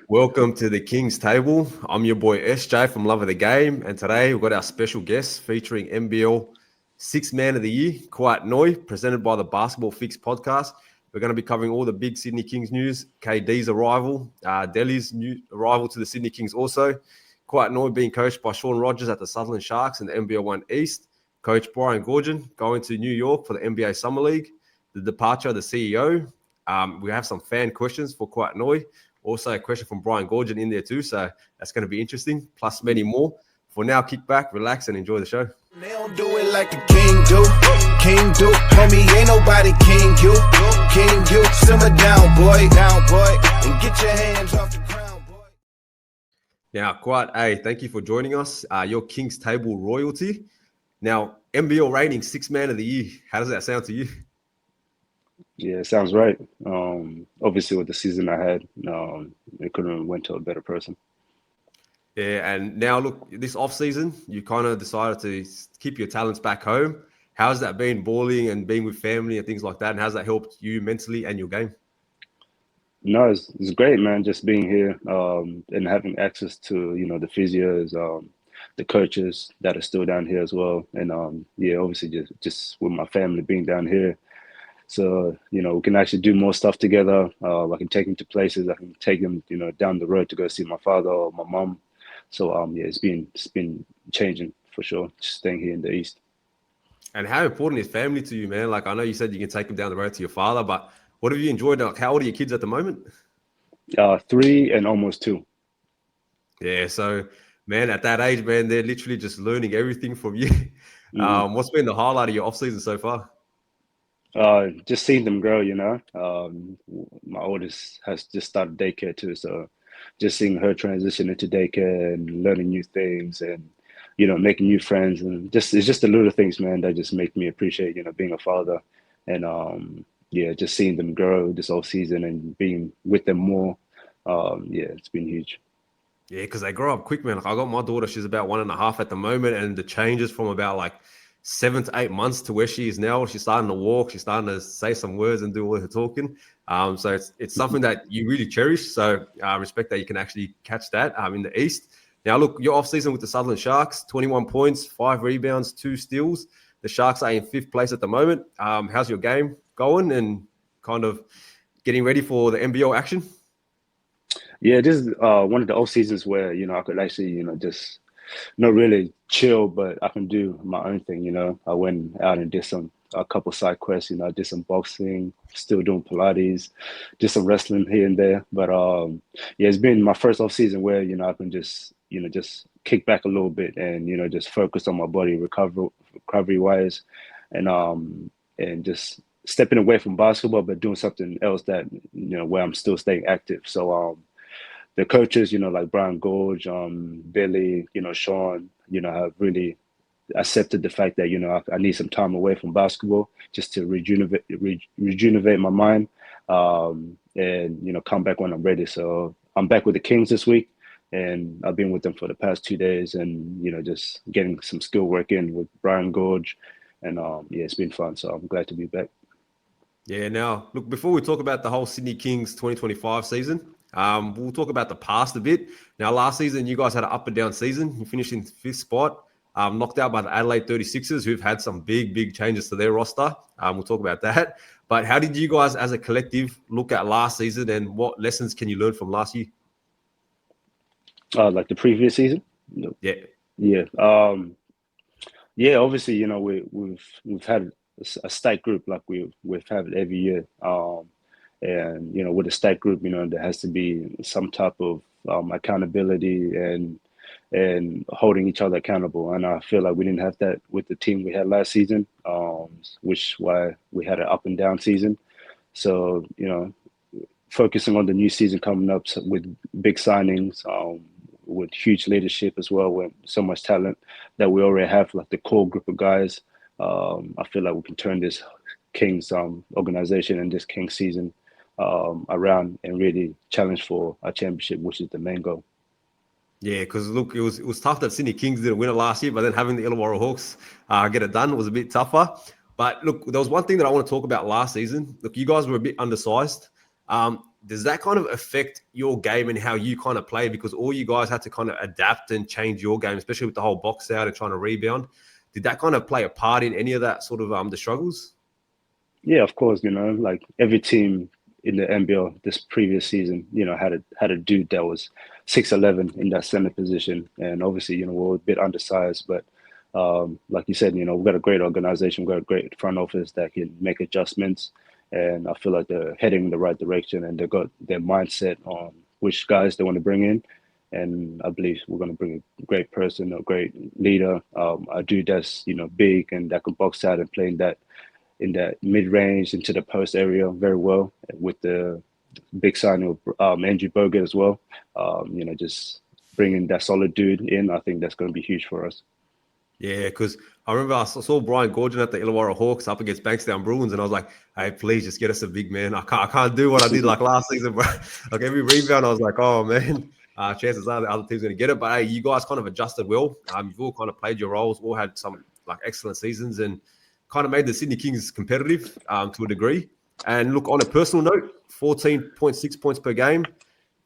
Welcome to the King's Table. I'm your boy SJ from Love of the Game, and today we've got our special guest featuring NBL Sixth Man of the Year, Kouat Noi, presented by the Basketball Fix podcast. We're going to be covering all the big Sydney Kings news, KD's arrival, Delhi's new arrival to the Sydney Kings also, Kouat Noi being coached by Sean Rogers at the Sutherland Sharks in the NBL 1 East, Coach Brian Goorjian going to New York for the NBA Summer League, the departure of the CEO. We have some fan questions for Kouat Noi. Also, a question from Brian Goorjian in there too, so that's going to be interesting, plus many more. For now, kick back, relax, and enjoy the show. They don't do it like the king do. King do. Homie, ain't nobody king you. King you. Simmer down, boy. And get your hands off the ground, boy. Now, Kouat, hey, thank you for joining us. Your King's Table royalty. Now, NBL rating, Sixth Man of the Year. How does that sound to you? Yeah, it sounds right. Obviously, with the season I had, it couldn't have went to a better person. Yeah, and now look, this off season, you kind of decided to keep your talents back home. How's that been, balling and being with family and things like that? And how's that helped you mentally and your game? No, it's great, man. Just being here and having access to the physios, the coaches that are still down here as well, and obviously just with my family being down here. So, we can actually do more stuff together. I can take them to places. I can take them, down the road to go see my father or my mom. So, it's been changing for sure, just staying here in the East. And how important is family to you, man? Like, I know you said you can take them down the road to your father, but what have you enjoyed? Like, how old are your kids at the moment? 3 and almost 2. Yeah, so, man, at that age, man, they're literally just learning everything from you. What's been the highlight of your off-season so far? Just seeing them grow, my oldest has just started daycare too, so just seeing her transition into daycare and learning new things and making new friends, and it's just the little things, man, that just make me appreciate being a father, and just seeing them grow this whole season and being with them more. It's been huge. Yeah, because they grow up quick, man. Like, I got my daughter, she's about 1.5 at the moment, and the changes from about like 7 to 8 months to where she is now. She's starting to walk. She's starting to say some words and do all her talking. So it's something that you really cherish. So I respect that you can actually catch that in the East. Now, look, your off-season with the Sutherland Sharks, 21 points, 5 rebounds, 2 steals. The Sharks are in 5th place at the moment. How's your game going and kind of getting ready for the NBL action? Yeah, this is one of the off seasons where, I could actually, just not really chill, but I can do my own thing, I went out and did a couple side quests, I did some boxing, still doing Pilates, did some wrestling here and there. But it's been my first off season where, I can just kick back a little bit and, just focus on my body recovery wise, and just stepping away from basketball, but doing something else that, where I'm still staying active. So the coaches, like Brian Goorjian, Billy, Sean, have really accepted the fact that, I need some time away from basketball just to rejuvenate my mind, and, come back when I'm ready. So I'm back with the Kings this week, and I've been with them for the past 2 days and, just getting some skill work in with Brian Goorjian. And, it's been fun. So I'm glad to be back. Yeah, now, look, before we talk about the whole Sydney Kings 2025 season, we'll talk about the past a bit. Now, last season, you guys had an up and down season. You finished in 5th spot, knocked out by the Adelaide 36ers, who've had some big changes to their roster. We'll talk about that. But how did you guys as a collective look at last season, and what lessons can you learn from last year? Like the previous season? Yeah. Yeah. Obviously, we've had a stacked group like we've had every year. And, with a stacked group, there has to be some type of accountability and holding each other accountable. And I feel like we didn't have that with the team we had last season, which why we had an up and down season. So, focusing on the new season coming up with big signings, with huge leadership as well, with so much talent that we already have, like the core group of guys. I feel like we can turn this Kings organization and this Kings season around and really challenge for a championship, which is the main goal. Yeah, because look, it was tough that Sydney Kings didn't win it last year, but then having the Illawarra Hawks get it done was a bit tougher. But look, there was one thing that I want to talk about last season. Look, you guys were a bit undersized. does that kind of affect your game and how you kind of play? Because all you guys had to kind of adapt and change your game, especially with the whole box out and trying to rebound. Did that kind of play a part in any of that sort of the struggles? Yeah, of course, like every team in the NBL this previous season, had a dude that was 6'11" in that center position. And obviously, we're a bit undersized, but like you said, we've got a great organization, we've got a great front office that can make adjustments. And I feel like they're heading in the right direction, and they've got their mindset on which guys they want to bring in. And I believe we're going to bring a great person, a great leader, a dude that's, big and that can box out and play in that mid-range into the post area very well, with the big signing of Andrew Bogut as well. Just bringing that solid dude in, I think that's going to be huge for us. Yeah, because I remember I saw Brian Gordon at the Illawarra Hawks up against Bankstown Bruins, and I was like, hey, please just get us a big man. I can't do what I did like last season, bro. Like every rebound, I was like, oh, man, chances are the other team's going to get it. But, hey, you guys kind of adjusted well. You've all kind of played your roles, all had some like excellent seasons, and kind of made the Sydney Kings competitive to a degree. And look, on a personal note, 14.6 points per game,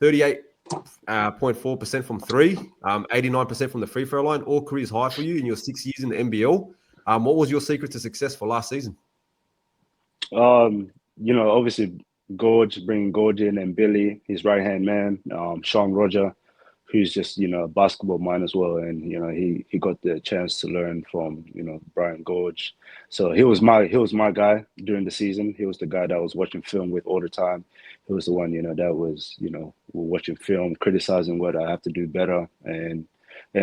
38.4% from three, 89% from the free throw line, all careers high for you in your 6 years in the NBL. What was your secret to success for last season? Obviously bringing Gorge in, and Billy, his right-hand man, Sean Roger, who's just, a basketball mind as well. And, he got the chance to learn from, Brian Gorge. So he was my guy during the season. He was the guy that I was watching film with all the time. He was the one, that was, watching film, criticizing what I have to do better. And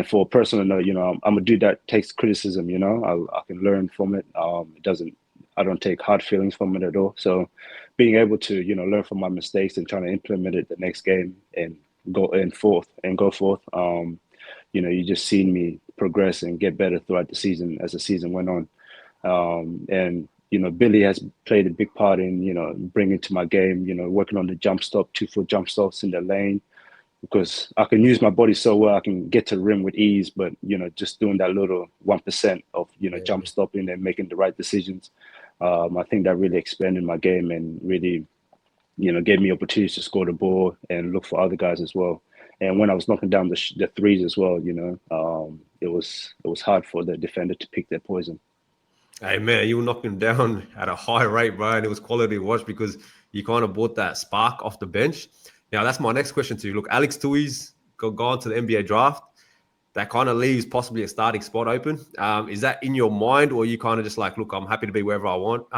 for a personal note, I'm a dude that takes criticism, I can learn from it. I don't take hard feelings from it at all. So being able to, learn from my mistakes and trying to implement it the next game and go forth. You just seen me progress and get better throughout the season as the season went on. And Billy has played a big part in, bringing to my game, working on the jump stop, 2-foot jump stops in the lane, because I can use my body so well, I can get to the rim with ease, but, just doing that little 1% of, jump stopping and making the right decisions. I think that really expanded my game and really, gave me opportunities to score the ball and look for other guys as well. And when I was knocking down the threes as well, it was hard for the defender to pick their poison. Hey, man, you were knocking down at a high rate, bro, and it was quality to watch because you kind of brought that spark off the bench. Now, that's my next question to you. Look, Alex Tui's gone to the NBA draft. That kind of leaves possibly a starting spot open. Is that in your mind, or are you kind of just like, look, I'm happy to be wherever I want,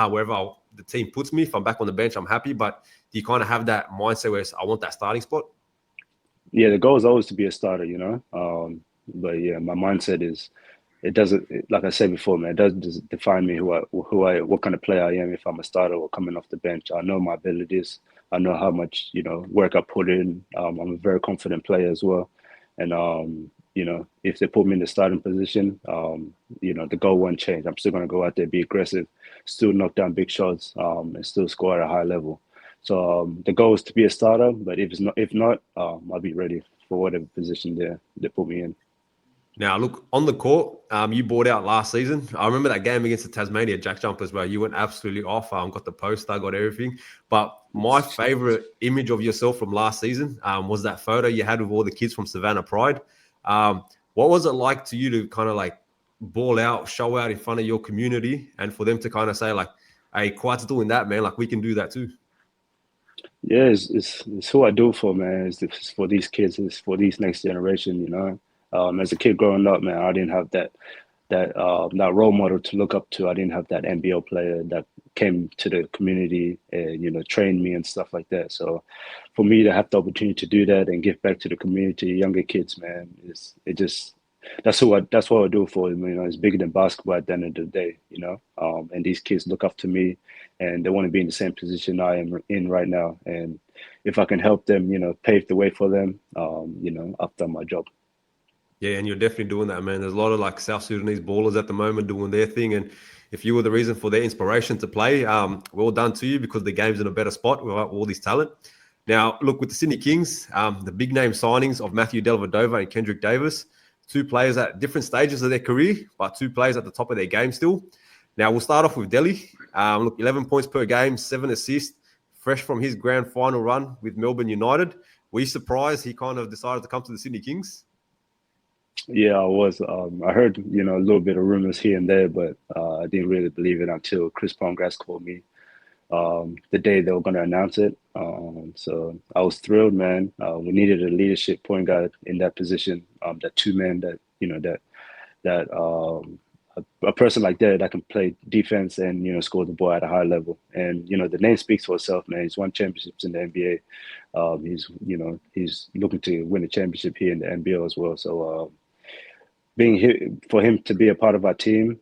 the team puts me. If I'm back on the bench, I'm happy. But do you kind of have that mindset where I want that starting spot? Yeah, the goal is always to be a starter, But yeah, my mindset is, it doesn't, like I said before, man, it doesn't define me what kind of player I am if I'm a starter or coming off the bench. I know my abilities. I know how much, work I put in. I'm a very confident player as well. And, if they put me in the starting position, the goal won't change. I'm still going to go out there, be aggressive, still knock down big shots, and still score at a high level. So the goal is to be a starter, but if not, I'll be ready for whatever position they put me in. Now, look, on the court, you bought out last season. I remember that game against the Tasmania Jack Jumpers, bro. You went absolutely off. Got the poster, got everything. But my favorite image of yourself from last season was that photo you had with all the kids from Savannah Pride. What was it like to you to kind of like ball out, show out in front of your community, and for them to kind of say like, hey, Kouat's doing that, man. Like, we can do that too. Yeah, it's who I do it for, man. It's for these kids. It's for these next generation, As a kid growing up, man, I didn't have that role model to look up to. I didn't have that NBL player that came to the community and, trained me and stuff like that. So for me to have the opportunity to do that and give back to the community, younger kids, man, that's what I do it for. It's bigger than basketball at the end of the day, and these kids look up to me and they want to be in the same position I am in right now. And if I can help them, pave the way for them, I've done my job. Yeah, and you're definitely doing that, man. There's a lot of like South Sudanese ballers at the moment doing their thing. And if you were the reason for their inspiration to play, well done to you, because the game's in a better spot with all this talent. Now, look, with the Sydney Kings, the big name signings of Matthew Dellavedova and Kendrick Davis, two players at different stages of their career, but two players at the top of their game still. Now, we'll start off with Delhi. Look, 11 points per game, 7 assists, fresh from his grand final run with Melbourne United. Were you surprised he kind of decided to come to the Sydney Kings? Yeah, I was. I heard, a little bit of rumors here and there, but I didn't really believe it until Chris Pongrass called me the day they were going to announce it. So I was thrilled, man. We needed a leadership point guard in that position, that two-man that a person like that can play defense and, score the ball at a high level. And, the name speaks for itself, man. He's won championships in the NBA. He's looking to win a championship here in the NBL as well. So being here for him to be a part of our team,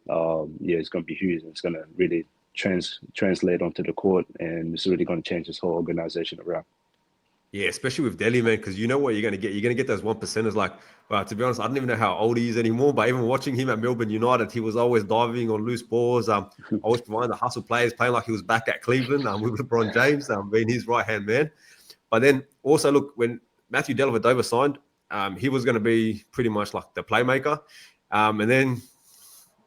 it's going to be huge. It's going to really translate onto the court, and it's really going to change this whole organization around. Yeah, especially with Delhi, man, because you know what you're going to get. You're going to get those 1%ers. Like, to be honest, I don't even know how old he is anymore, but even watching him at Melbourne United, he was always diving on loose balls. Always providing the hustle players, playing like he was back at Cleveland with LeBron James, being his right-hand man. But then also, look, when Matthew Dellavedova signed, he was going to be pretty much like the playmaker. And then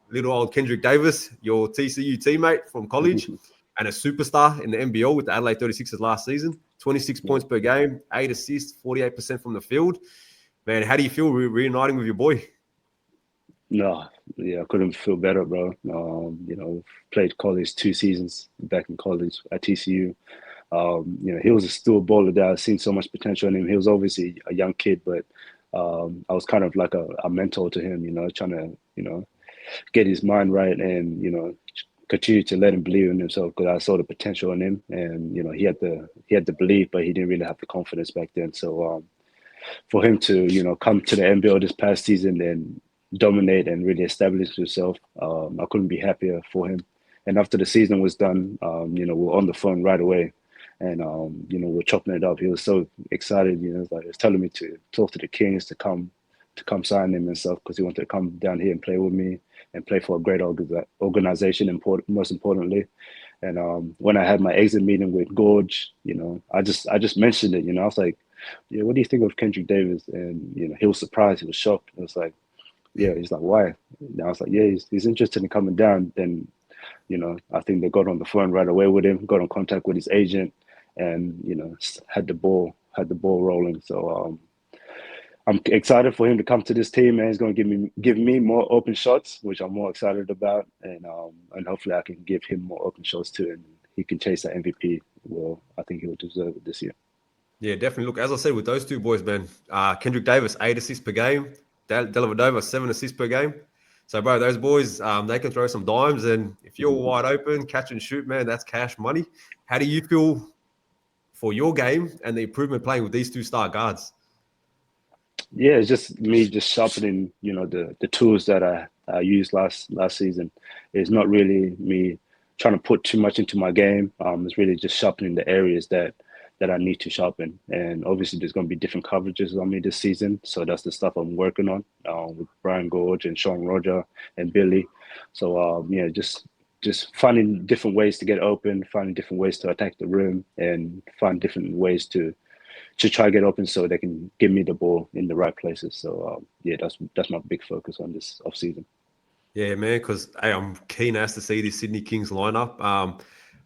little old Kendrick Davis, your TCU teammate from college, and a superstar in the NBL with the Adelaide 36ers last season. 26 points per game, 8 assists, 48% from the field. Man, how do you feel reuniting with your boy? No, I couldn't feel better, bro. Played college 2 seasons back in college at TCU. He was a still baller that I've seen so much potential in him. He was obviously a young kid, but I was kind of like a mentor to him, trying to, get his mind right and, continue to let him believe in himself, because I saw the potential in him, and he had the belief, but he didn't really have the confidence back then. So for him to come to the NBL this past season and dominate and really establish himself, I couldn't be happier for him. And after the season was done, we were on the phone right away, and we're chopping it up. He was so excited, he was telling me to talk to the Kings to come sign him and stuff, because he wanted to come down here and play with me and play for a great organization, most importantly. And when I had my exit meeting with Gorge, I just mentioned it. I was like, yeah, what do you think of Kendrick Davis? And he was surprised, he was shocked. I was like, yeah. He's like, why? And I was like, yeah, he's interested in coming down. Then I think they got on the phone right away with him, got in contact with his agent, and had the ball rolling. So I'm excited for him to come to this team, and he's going to give me more open shots, which I'm more excited about, and hopefully I can give him more open shots too, and he can chase that MVP. Well, I think he will deserve it this year. Yeah, definitely. Look, as I said, with those two boys, man, Kendrick Davis 8 assists per game, Dellavedova 7 assists per game. So, bro, those boys, they can throw some dimes, and if you're wide open, catch and shoot, man, that's cash money. How do you feel for your game and the improvement playing with these 2 star guards? Yeah, it's just me sharpening, the tools that I used last season. It's not really me trying to put too much into my game. It's really just sharpening the areas that I need to sharpen. And obviously there's going to be different coverages on me this season. So that's the stuff I'm working on with Brian Gorge and Sean Roger and Billy. So, just finding different ways to get open, finding different ways to attack the rim, and find different ways to try to get open so they can give me the ball in the right places. So, that's my big focus on this offseason. Yeah, man, because I'm keen as to see this Sydney Kings lineup.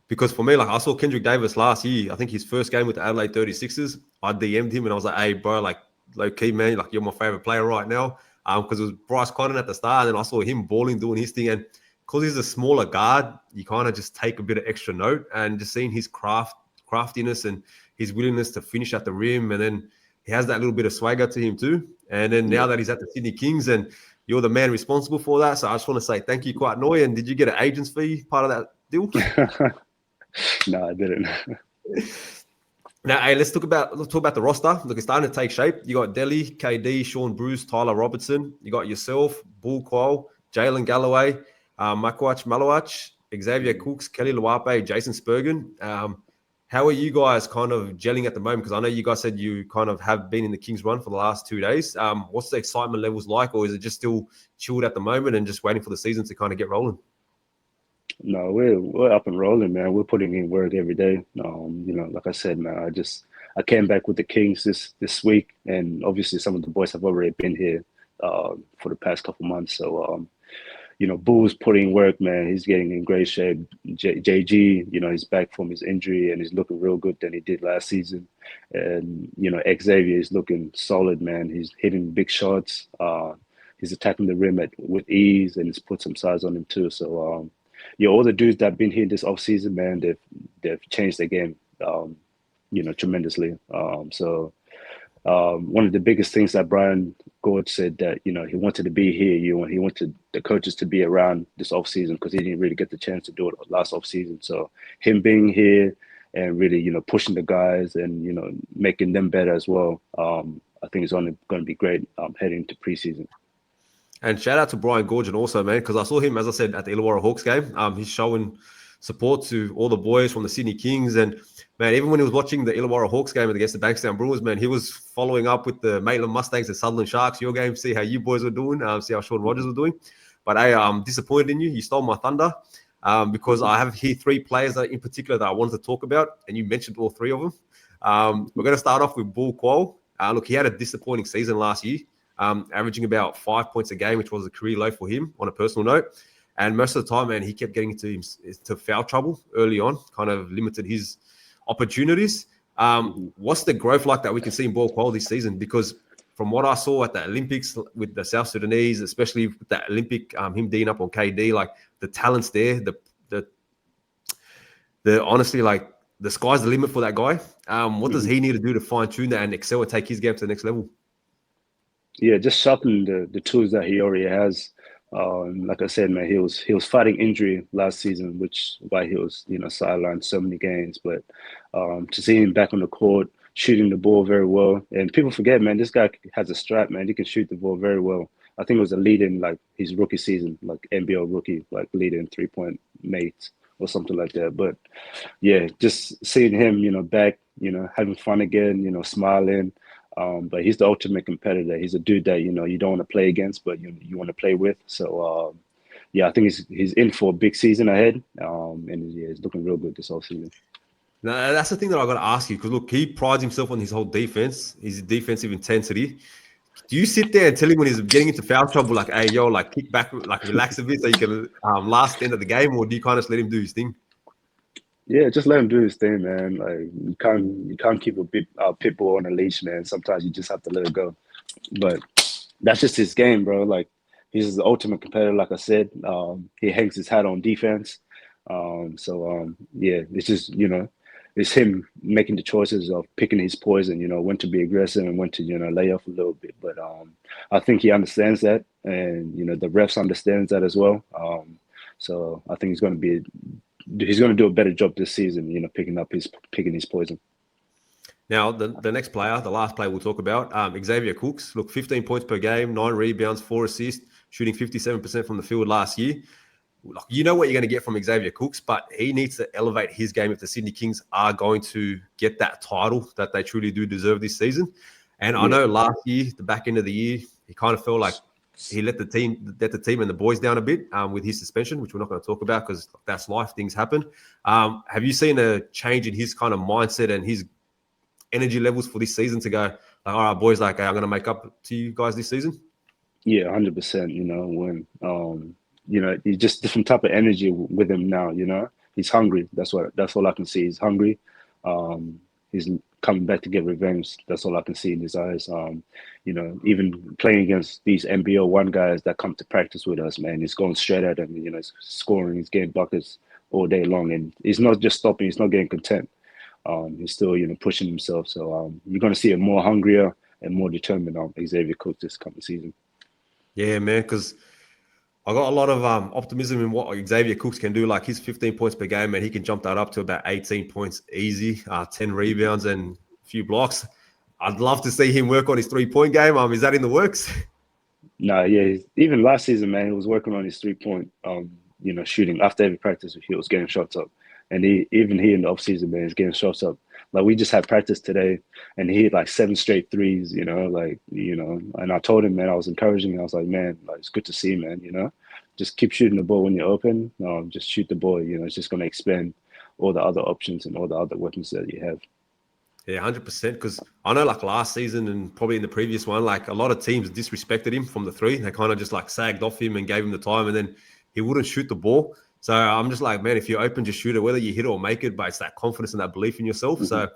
Because for me, like, I saw Kendrick Davis last year. I think his first game with the Adelaide 36ers, I DM'd him and I was like, hey, bro, like, low key, man, like, you're my favorite player right now. Because it was Bryce Cotton at the start, and then I saw him balling, doing his thing. And because he's a smaller guard, you kind of just take a bit of extra note, and just seeing his craftiness and his willingness to finish at the rim. And then he has that little bit of swagger to him too. And then now that he's at the Sydney Kings, and you're the man responsible for that. So I just want to say thank you, Kouat Noi. And did you get an agent's fee part of that deal? No, I didn't. Now, hey, let's talk about the roster. Look, it's starting to take shape. You got Delhi, KD, Sean Bruce, Tyler Robertson. You got yourself, Bull Quoll, Jalen Galloway, Makwach Malawach, Xavier Cooks, Kelly Luape, Jason Spurgeon. How are you guys kind of gelling at the moment? Because I know you guys said you kind of have been in the Kings run for the last 2 days. What's the excitement levels like, or is it just still chilled at the moment and just waiting for the season to kind of get rolling? No, we're up and rolling, man. We're putting in work every day. Like I said, man, I came back with the Kings this week, and obviously some of the boys have already been here for the past couple months. So Bull's putting work, man. He's getting in great shape. JG, he's back from his injury and he's looking real good than he did last season. And, Xavier is looking solid, man. He's hitting big shots. He's attacking the rim with ease and he's put some size on him too. So, all the dudes that have been here this offseason, man, they've changed their game, tremendously. One of the biggest things that Brian Gord said that, he wanted to be here, he wanted the coaches to be around this offseason because he didn't really get the chance to do it last offseason. So him being here and really, pushing the guys and, making them better as well, I think it's only going to be great heading into preseason. And shout out to Brian Gorgon also, man, because I saw him, as I said, at the Illawarra Hawks game. He's showing support to all the boys from the Sydney Kings. And, man, even when he was watching the Illawarra Hawks game against the Bankstown Brewers, man, he was following up with the Maitland Mustangs and Sutherland Sharks, your game, see how you boys were doing, see how Sean Rogers was doing. But I'm disappointed in you. You stole my thunder because I have here 3 players that in particular that I wanted to talk about, and you mentioned all 3 of them. We're going to start off with Bull Quoll. Look, he had a disappointing season last year. Averaging about 5 points a game, which was a career low for him on a personal note. And most of the time, man, he kept getting into foul trouble early on, kind of limited his opportunities. What's the growth like that we can see in ball quality this season? Because from what I saw at the Olympics with the South Sudanese, especially with that Olympic, him D'ing up on KD, like the talent's there. The honestly, like the sky's the limit for that guy. What does he need to do to fine tune that and excel and take his game to the next level? Yeah, just sharpen the tools that he already has. Like I said, man, he was fighting injury last season, which why he was sidelined so many games. But to see him back on the court, shooting the ball very well, and people forget, man, this guy has a strap, man. He can shoot the ball very well. I think it was a lead in like his rookie season, like NBL rookie, like lead in 3-point mates or something like that. But yeah, just seeing him, back, having fun again, smiling. But he's the ultimate competitor. He's a dude that, you don't want to play against, but you want to play with. So, I think he's in for a big season ahead. And he's looking real good this offseason. Now, that's the thing that I got to ask you, because look, he prides himself on his whole defense, his defensive intensity. Do you sit there and tell him when he's getting into foul trouble, like, hey, yo, like kick back, like relax a bit so you can last the end of the game, or do you kind of just let him do his thing? Yeah, just let him do his thing, man. Like you can't keep a pit bull on a leash, man. Sometimes you just have to let it go. But that's just his game, bro. Like he's the ultimate competitor, like I said. He hangs his hat on defense. It's just it's him making the choices of picking his poison. When to be aggressive and when to lay off a little bit. But I think he understands that, and the refs understands that as well. So I think he's going to do a better job this season, picking his poison. Now, the next player, the last player we'll talk about, Xavier Cooks. Look, 15 points per game, 9 rebounds, 4 assists, shooting 57% from the field last year. Look, you know what you're going to get from Xavier Cooks, but he needs to elevate his game if the Sydney Kings are going to get that title that they truly do deserve this season. And I know last year, the back end of the year, he kind of felt like he let the team and the boys down a bit with his suspension, which we're not going to talk about because that's life. Things happen. Have you seen a change in his kind of mindset and his energy levels for this season to go, like, all right, boys, like, I'm going to make up to you guys this season? Yeah, 100%. When he's just different type of energy with him now. He's hungry. That's all I can see. He's hungry. He's coming back to get revenge. That's all I can see in his eyes. Even playing against these NBL 1 guys that come to practice with us, man, he's going straight at them. He's scoring, he's getting buckets all day long, and he's not just stopping. He's not getting content. He's still, pushing himself. So you're going to see a more hungrier and more determined Xavier Cooks this coming season. Yeah, man, because I got a lot of optimism in what Xavier Cooks can do. Like his 15 points per game, and he can jump that up to about 18 points easy, 10 rebounds and a few blocks. I'd love to see him work on his 3-point game. Is that in the works? No, yeah. Even last season, man, he was working on his 3-point, shooting. After every practice, he was getting shots up. And even in the offseason, man, he's getting shots up. Like we just had practice today, and he hit like 7 straight threes. And I told him, man, I was encouraging him. I was like, man, like it's good to see, man. Just keep shooting the ball when you're open. Just shoot the ball. It's just going to expand all the other options and all the other weapons that you have. Yeah, 100%. Because I know, like last season and probably in the previous one, like a lot of teams disrespected him from the 3. They kind of just like sagged off him and gave him the time, and then he wouldn't shoot the ball. So I'm just like, man, if you're open, just shoot it, whether you hit it or make it. But it's that confidence and that belief in yourself. So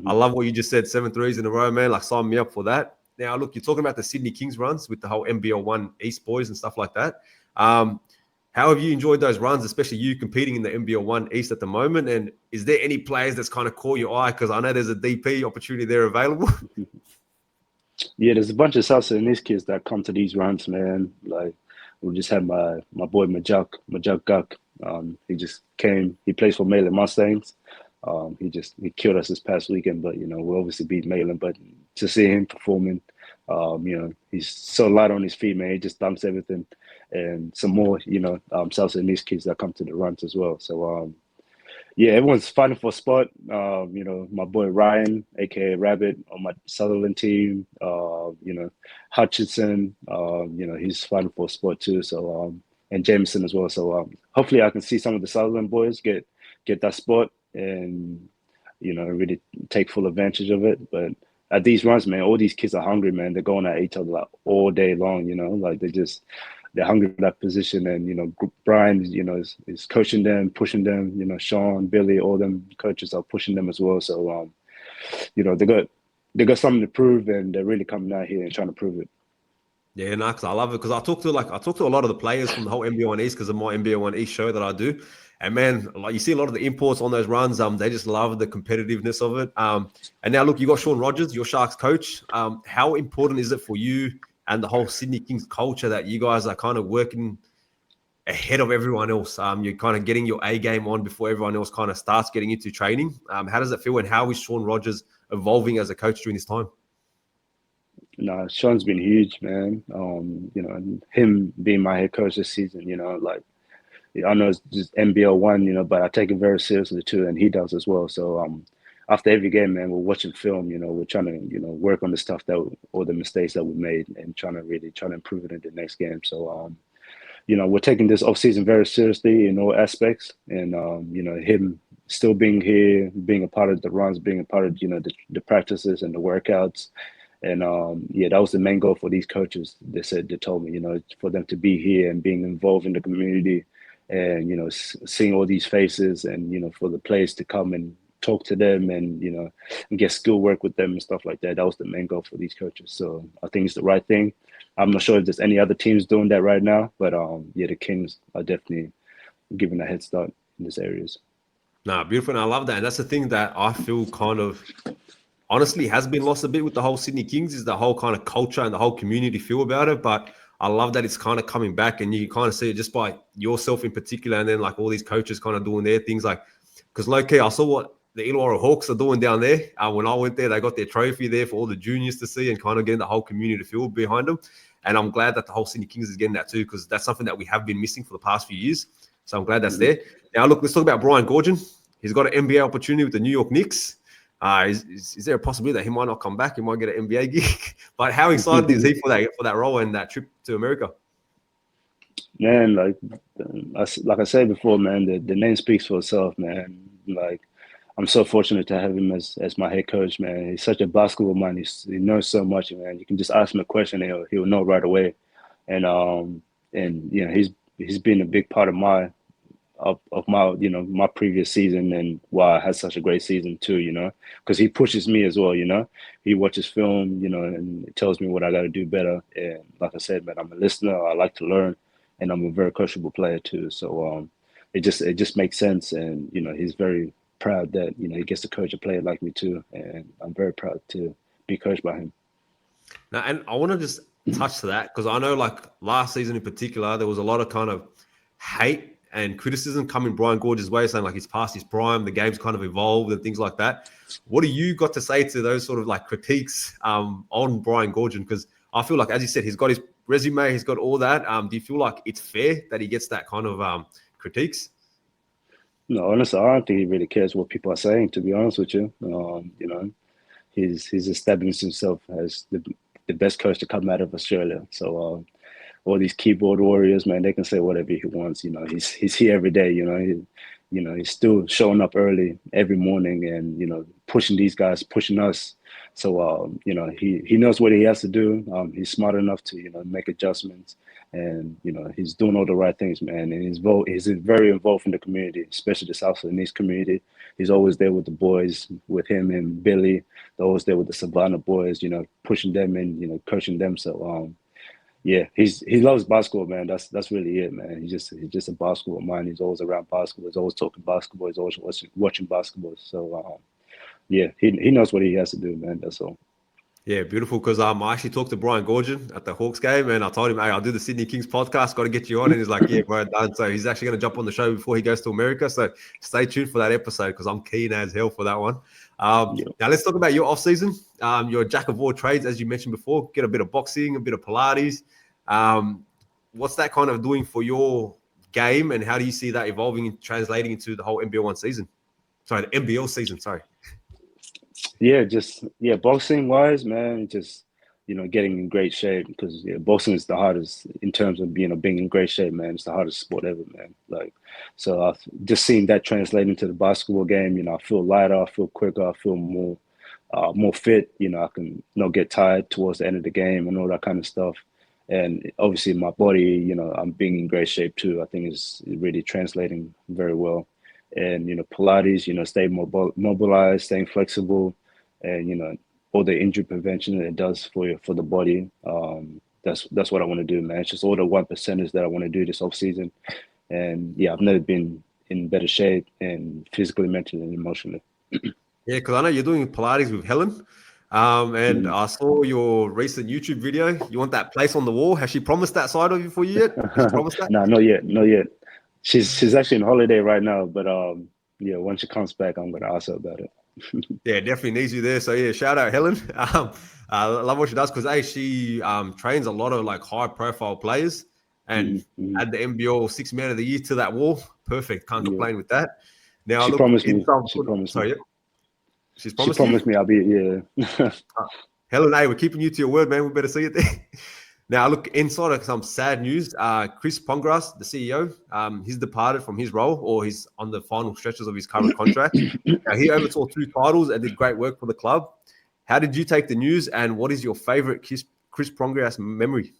I love what you just said, 7 threes in a row, man. Like, sign me up for that. Now, look, you're talking about the Sydney Kings runs with the whole NBL 1 East boys and stuff like that. How have you enjoyed those runs, especially you competing in the NBL 1 East at the moment? And is there any players that's kind of caught your eye? Because I know there's a DP opportunity there available. Yeah, there's a bunch of South Sudanese kids that come to these runs, man. Like, we just had my boy Majak Guk. He just came. He plays for Maitland Mustangs. He killed us this past weekend, but we obviously beat Maitland. But to see him performing, he's so light on his feet, man. He just dumps everything, and some more, South Sudanese kids that come to the runs as well. So yeah, everyone's fighting for a spot. My boy Ryan, aka Rabbit, on my Sutherland team. Hutchinson. He's fighting for a spot too. So and Jameson as well. So hopefully I can see some of the Sutherland boys get that spot and really take full advantage of it. But at these runs, man, all these kids are hungry, man. They're going at each other like all day long. Like they're hungry for that position. And Brian, is coaching them, pushing them. Sean, Billy, all them coaches are pushing them as well. So they got something to prove, and they're really coming out here and trying to prove it. Yeah, no, because I love it. Because I talk to a lot of the players from the whole NBL 1 East because of my NBL 1 East show that I do. And man, like, you see a lot of the imports on those runs. They just love the competitiveness of it. And now look, you got Sean Rogers, your Sharks coach. How important is it for you and the whole Sydney Kings culture that you guys are kind of working ahead of everyone else? You're kind of getting your A game on before everyone else kind of starts getting into training. How does it feel, and how is Sean Rogers evolving as a coach during this time? No, Sean's been huge, man. And him being my head coach this season, I know it's just NBL 1, but I take it very seriously too, and he does as well. So after every game, man, we're watching film. We're trying to work on the stuff or the mistakes that we made, and trying to improve it in the next game. So we're taking this off season very seriously in all aspects, and him still being here, being a part of the runs, being a part of the practices and the workouts. And that was the main goal for these coaches. They told me, for them to be here and being involved in the community, and seeing all these faces, and for the players to come and talk to them, and and get skill work with them and stuff like that. That was the main goal for these coaches. So I think it's the right thing. I'm not sure if there's any other teams doing that right now, but the Kings are definitely giving a head start in these areas. Nah, beautiful, and I love that. And that's the thing that I feel kind of honestly has been lost a bit with the whole Sydney Kings, is the whole kind of culture and the whole community feel about it. But I love that it's kind of coming back, and you kind of see it just by yourself in particular, and then like all these coaches kind of doing their things. Like, because low-key, I saw what the Illawarra Hawks are doing down there. When I went there, they got their trophy there for all the juniors to see, and kind of getting the whole community to feel behind them. And I'm glad that the whole Sydney Kings is getting that too, because that's something that we have been missing for the past few years. So I'm glad that's there. Now, look, let's talk about Brian Goorjian. He's got an NBA opportunity with the New York Knicks. Is there a possibility that he might not come back? He might get an NBA gig. But how excited is he for that role and that trip to America? Man, like I said before, man, the name speaks for itself, man. Like, I'm so fortunate to have him as my head coach, man. He's such a basketball man. He knows so much, man. You can just ask him a question and he'll know right away. And he's been a big part of my my previous season, and why I had such a great season too, because he pushes me as well, he watches film, and tells me what I got to do better. And like I said, man, I'm a listener. I like to learn, and I'm a very coachable player too. So it just makes sense. And he's very proud that he gets to coach a player like me too, and I'm very proud to be coached by him. Now, and I want to just touch to that, because I know, like, last season in particular, there was a lot of kind of hate and criticism coming Brian Goorjian's way, saying like he's past his prime, the game's kind of evolved and things like that. What do you got to say to those sort of like critiques on Brian Goorjian? Because I feel like, as you said, he's got his resume, he's got all that. Do you feel like it's fair that he gets that kind of critiques? No, honestly, I don't think he really cares what people are saying, to be honest with you. He's established himself as the best coach to come out of Australia. So all these keyboard warriors, man, they can say whatever he wants. He's here every day. you know, he's still showing up early every morning and, you know, pushing these guys, pushing us. So, you know, he knows what he has to do. He's smart enough to, you know, make adjustments, and, you know, he's doing all the right things, man. And he's very involved in the community, especially the South Sudanese community. He's always there with the boys, with him and Billy. They're always there with the Savannah boys, you know, pushing them and, you know, coaching them. So, yeah, he loves basketball, man. That's really it, man. He's just a basketball mind. He's always around basketball. He's always talking basketball. He's always watching basketball. So, yeah, he knows what he has to do, man. That's all. Yeah, beautiful. Because I actually talked to Brian Gorgon at the Hawks game, and I told him, hey, I'll do the Sydney Kings podcast. Got to get you on. And he's like, yeah, bro, done. So he's actually going to jump on the show before he goes to America. So stay tuned for that episode because I'm keen as hell for that one. Now let's talk about your off season. You're a jack of all trades, as you mentioned before. Get a bit of boxing, a bit of Pilates. What's that kind of doing for your game, and how do you see that evolving and translating into the whole NBL season? Sorry, the NBL season. Sorry. Yeah, boxing wise, man, just, you know, getting in great shape, because boxing is the hardest in terms of being in great shape, man. It's the hardest sport ever, man. Like, so I've just seen that translate into the basketball game. You know, I feel lighter, I feel quicker, I feel more fit. You know, I can, you know, get tired towards the end of the game and all that kind of stuff. And obviously my body, you know, I'm being in great shape too. I think is really translating very well. And, you know, Pilates, you know, stay mobilized, staying flexible, and, you know, all the injury prevention that it does for the body. That's what I want to do, man. It's just all the 1%ers that I want to do this off season. And yeah, I've never been in better shape, and physically, mentally, and emotionally. Yeah, because I know you're doing Pilates with Helen. And I saw your recent YouTube video. You want that place on the wall? Has she promised that side of you for you yet? Has she promised that? No, not yet. She's actually on holiday right now, but yeah, when she comes back, I'm gonna ask her about it. Yeah, definitely needs you there. So yeah, shout out Helen. I love what she does because she trains a lot of like high profile players, and add the NBL 6 Man of the Year to that wall. Perfect. Can't complain with that. Now she promised me. Sorry, yeah. She promised me I'll be Helen, hey, we're keeping you to your word, man. We better see it there. Now, look, inside of some sad news, Chris Pongras, the CEO, he's departed from his role, or he's on the final stretches of his current contract. Now, he oversaw 2 titles and did great work for the club. How did you take the news, and what is your favorite Chris Pongras memory?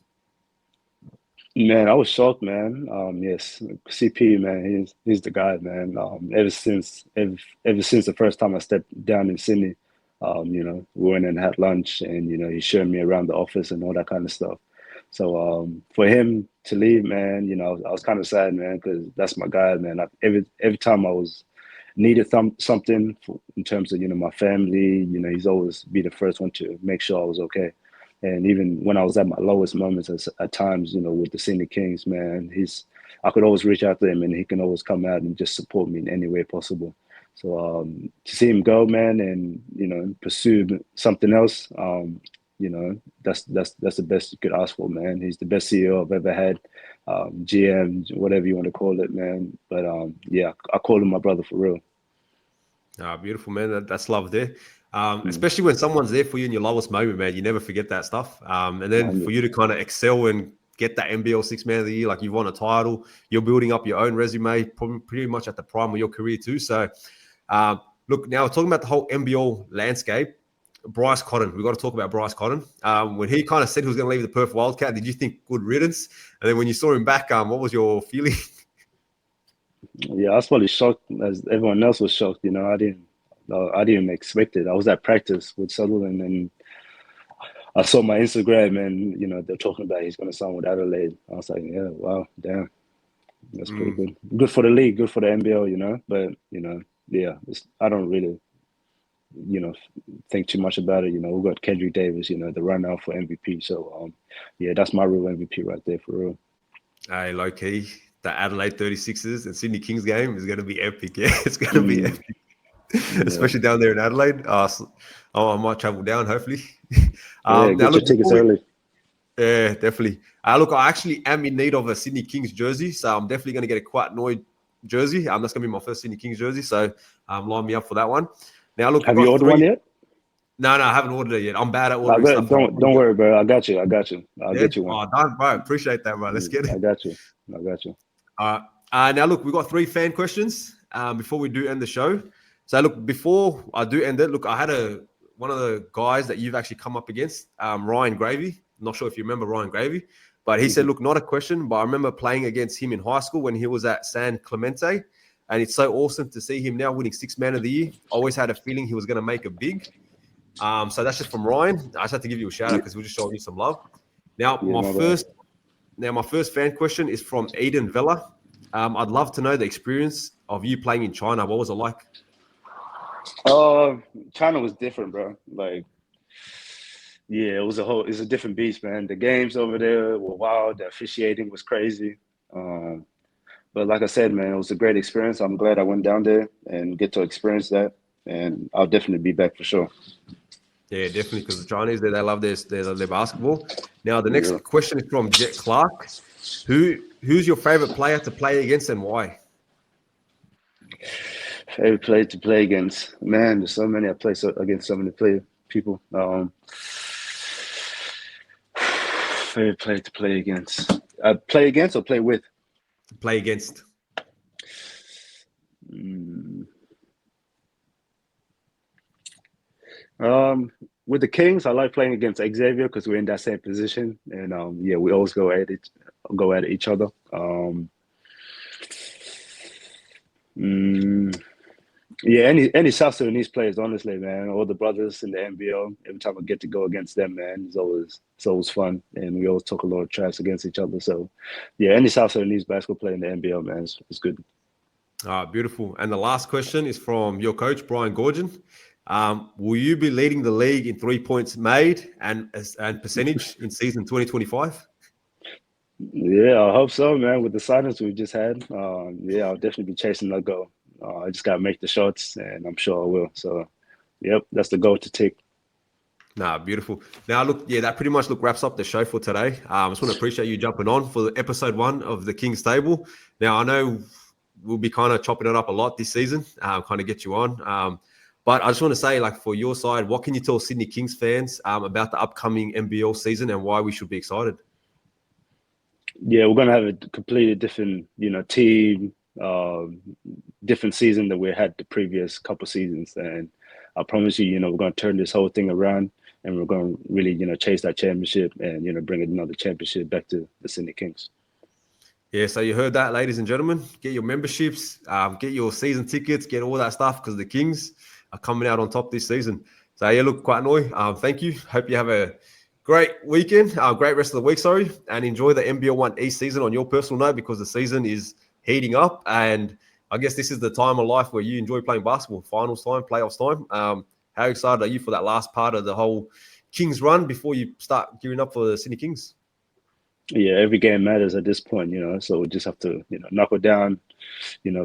Man, I was shocked, man. Yes, CP, man, he's the guy, man. Ever since the first time I stepped down in Sydney, you know, we went and had lunch, and, you know, he showed me around the office and all that kind of stuff. So for him to leave, man, you know, I was kind of sad, man, because that's my guy, man. Every time I was needed something in terms of, you know, my family, you know, he's always be the first one to make sure I was okay. And even when I was at my lowest moments, at times, you know, with the Sydney Kings, man, I could always reach out to him, and he can always come out and just support me in any way possible. So to see him go, man, and, you know, pursue something else, you know, that's the best you could ask for, man. He's the best CEO I've ever had, GM, whatever you want to call it, man. But yeah, I call him my brother for real. Beautiful, man. That's love there. Especially when someone's there for you in your lowest moment, man. You never forget that stuff. And then for you to kind of excel and get that NBL 6 Man of the Year, like you've won a title, you're building up your own resume, pretty much at the prime of your career too. So, look, now talking about the whole NBL landscape, Bryce Cotton. We've got to talk about Bryce Cotton. When he kind of said he was going to leave the Perth Wildcat, did you think good riddance? And then when you saw him back, what was your feeling? Yeah, I was probably shocked, as everyone else was shocked. You know, I didn't expect it. I was at practice with Sutherland, and I saw my Instagram, and, you know, they're talking about he's going to sign with Adelaide. I was like, yeah, wow, damn, that's pretty good. Good for the league, good for the NBL, you know. But, you know, yeah, I don't really, you know, think too much about it. You know, we've got Kendrick Davis, you know, the runner for MVP. So, yeah, that's my real MVP right there, for real. Hey, low key, the Adelaide 36ers and Sydney Kings game is going to be epic. Yeah, it's going to be epic. Especially down there in Adelaide. I might travel down, hopefully. Get your tickets early. Yeah, definitely. Look, I actually am in need of a Sydney Kings jersey, so I'm definitely going to get a Kouat Noi jersey. That's going to be my first Sydney Kings jersey, so line me up for that one. Now, look, have you ordered one yet? No, I haven't ordered it yet. I'm bad at ordering stuff. Don't worry, bro. I got you. I'll get you one. Oh, bro. Appreciate that, bro. Let's get it. I got you. Now, look, we've got 3 fan questions. before we do end the show. So look, before I do end it, look, I had one of the guys that you've actually come up against, Ryan Gravy. Not sure if you remember Ryan Gravy, but he said, look, not a question, but I remember playing against him in high school when he was at San Clemente. And it's so awesome to see him now winning 6th Man of the Year. Always had a feeling he was going to make it big. So that's just from Ryan. I just had to give you a shout out because we're just showing you some love. Now, my first fan question is from Eden Vella. I'd love to know the experience of you playing in China. What was it like? China was different, bro. Like, yeah, it's a different beast, man. The games over there were wild. The officiating was crazy. But like I said, man, it was a great experience. I'm glad I went down there and get to experience that. And I'll definitely be back for sure. Yeah, definitely, because the Chinese, they love their basketball. Now, the next question is from Jet Clark. Who's your favorite player to play against and why? Favorite player to play against? Man, there's so many. I play against so many people. Favorite player to play against? Play against or play with? Play against. With the Kings, I like playing against Xavier because we're in that same position, and we always go at each other. Any South Sudanese players, honestly, man, all the brothers in the NBL. Every time I get to go against them, man, it's always fun, and we always talk a lot of trash against each other. So, yeah, any South Sudanese basketball player in the NBL, man, it's good. Beautiful. And the last question is from your coach, Brian Gorgon. Will you be leading the league in 3 points made and percentage in season 2025? Yeah, I hope so, man. With the signings we just had, I'll definitely be chasing that goal. I just gotta make the shots, and I'm sure I will. So, yep, that's the goal to take. Beautiful. Now, look, that pretty much wraps up the show for today. I just want to appreciate you jumping on for episode 1 of the King's Table. Now, I know we'll be kind of chopping it up a lot this season, kind of get you on. But I just want to say, like, for your side, what can you tell Sydney Kings fans about the upcoming NBL season and why we should be excited? Yeah, we're going to have a completely different, team, different season than we had the previous couple seasons. And I promise you, we're going to turn this whole thing around, and we're going to really, chase that championship and, bring another championship back to the Sydney Kings. Yeah, so you heard that, ladies and gentlemen. Get your memberships, get your season tickets, get all that stuff, because the Kings are coming out on top this season. So, yeah, look, Kouat Noi, thank you. Hope you have a great weekend, great rest of the week, and enjoy the NBL 1 East season on your personal note, because the season is heating up, and I guess this is the time of life where you enjoy playing basketball, finals time, playoffs time. How excited are you for that last part of the whole Kings run before you start gearing up for the Sydney Kings? Yeah, every game matters at this point, so we just have to, knock it down,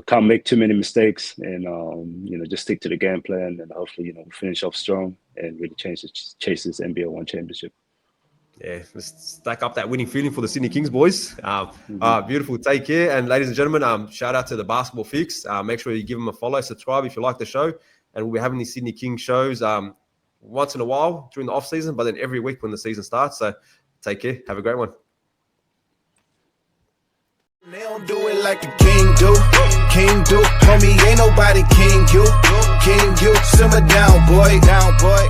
can't make too many mistakes, and, just stick to the game plan, and hopefully, we'll finish off strong and really chase this NBL 1 championship. Yeah, let's stack up that winning feeling for the Sydney Kings, boys. Beautiful. Take care. And ladies and gentlemen, shout out to the Basketball Fix. Make sure you give them a follow, subscribe if you like the show. And we'll be having these Sydney Kings shows once in a while during the off season, but then every week when the season starts. So take care. Have a great one. They don't do it like the king do. King do. Homie, ain't nobody king you. King you. Simmer down, boy.